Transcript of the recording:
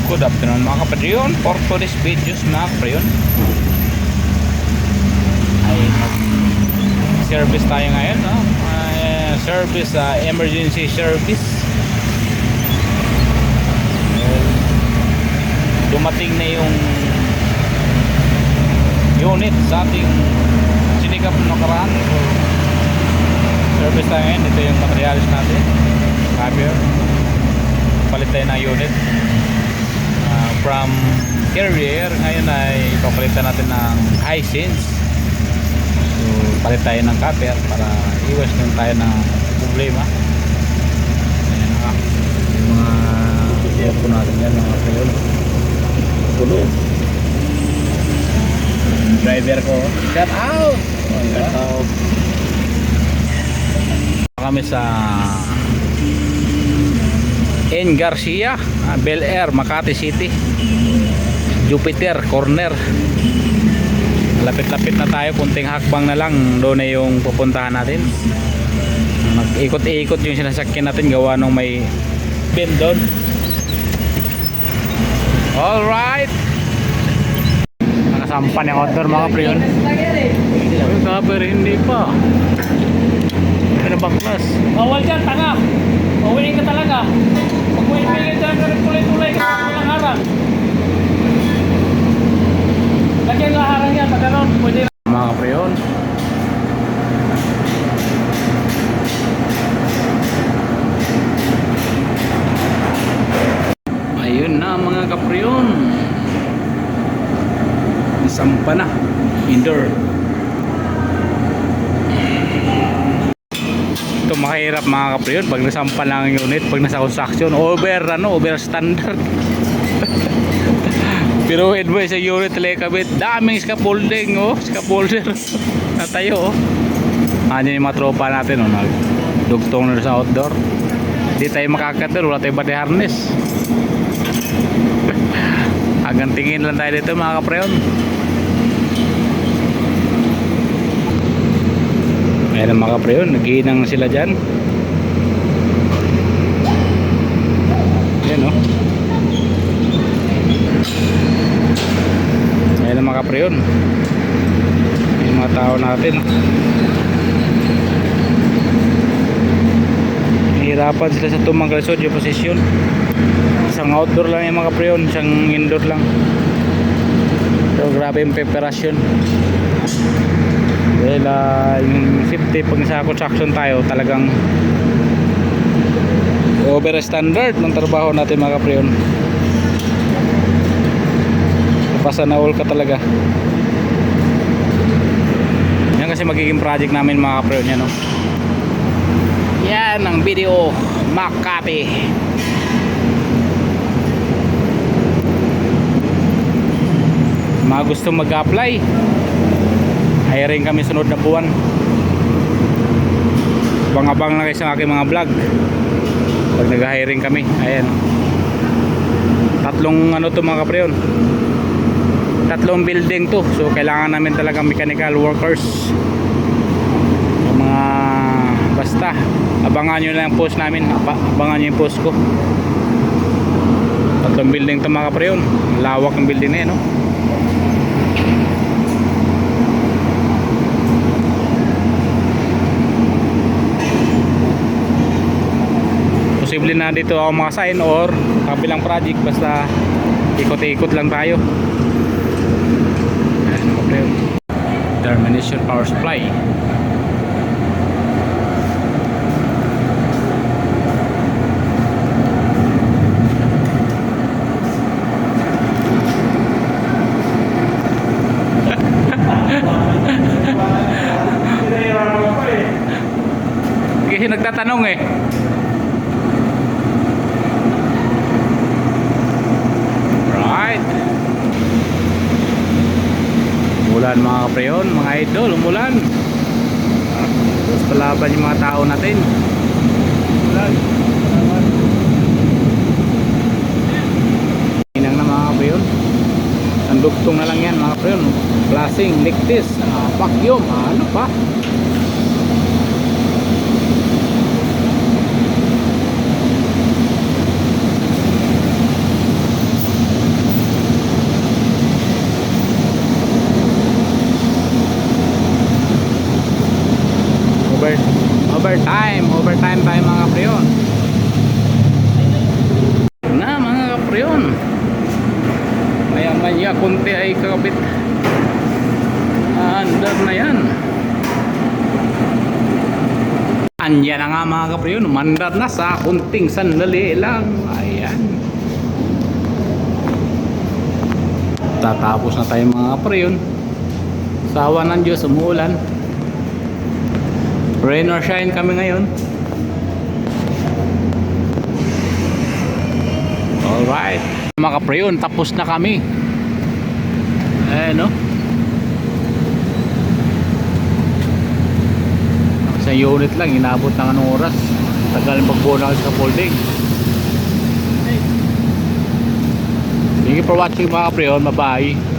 Good afternoon mga kapadriyon. For today's videos mga kapadriyon ay service tayo ngayon, no? Service, emergency service. Dumating na yung unit sa ating sinikap ng nakaraan. So, service tayo ngayon. Ito yung materials natin. Cover. Palit tayo ng unit from carrier. Ngayon ay papalitan natin ng Hisense. So palit tayo ng copper para iwas din tayo ng problema. Ayan nga yung mga aircon natin yan, mga kayon. Tulo driver ko, shout out. Shout out kami sa N. Garcia, Bel Air, Makati City, Jupiter Corner. Lapit-lapit na tayo, kunting hakbang na lang, doon na yung pupuntahan natin. Mag-ikot-ikot yung sinasakyan natin, gawa nung may pin doon. Alright, nakasampan yung outdoor mga pre-on. Yung cover hindi pa. Ano bang class? Bawal dyan, tanga. Mawin ka talaga. Pag may dyan ka rin tulay-tulay ka ng harang. Lagyan ng harang yan, pag gano'n, pwede na. Mga kapreyon, ayun na mga kapreyon, isampa na indoor. Ito mahirap mga kapreyon pag nasampa lang ang unit, pag nasa construction, over standard. Pero advice sa unit talaga kabit, daming scaffolding, scaffolder natayo, andyan yung mga tropa natin, nagdugtong na sa outdoor. Hindi tayo makakater, wala tayo body harness. Hanggang tingin lang tayo dito mga kapreyon. Ayan ang mga kapreyon, naghihinang sila dyan. Ayan, ayan ang mga kapreyon, yung mga tao natin. Nahihirapan sila sa tumanggal sa yung posisyon. Isang outdoor lang yung mga kapreyon, isang indoor lang. Pero grabe yung preparasyon. Dahil yung safety pag sa construction tayo, talagang over standard ng trabaho natin mga kapreyon. Pasa na all ka talaga. Yan kasi magiging project namin mga kapreyon yan, yan ang video Makati. Mga gusto mag-apply, hiring kami sunod na buwan. Abang-abang lang kayo sa aking mga vlog pag nag-hiring kami. Ayan, tatlong to mga kapreyon, tatlong building to, so kailangan namin talagang mechanical workers. Mga basta abangan nyo lang yung post namin, abangan nyo yung post ko. Tatlong building to mga kapreyon, lawak ng building na yun, posible na dito ako makasign or kabilang project, basta ikot-ikot lang tayo. Termination power supply. Kasi nagtatanong right. Umulan mga kapreyon, mga idol, umulan. Tapos palaban yung mga tao natin. Umulan. Inang na mga kapreyon. Ang dugtong na lang yan mga kapreyon. Flashing, ligtis, vacuum, ano pa. Overtime tayo mga kapriyon. Na mga kapriyon. Maya kunti ay kakabit. Andar na yan. Andyan na nga mga kapriyon. Mandar na sa kunting sandali lang. Ayan. Tatapos na tayo mga kapriyon. Sawa ng Diyos, umuulan. Rain or shine kami ngayon. Alright mga kapriyon, tapos na kami. No? Sa unit lang, inabot ng anong oras. Tagal magbunal sa folding. Thank you for watching mga kapriyon. Bye bye.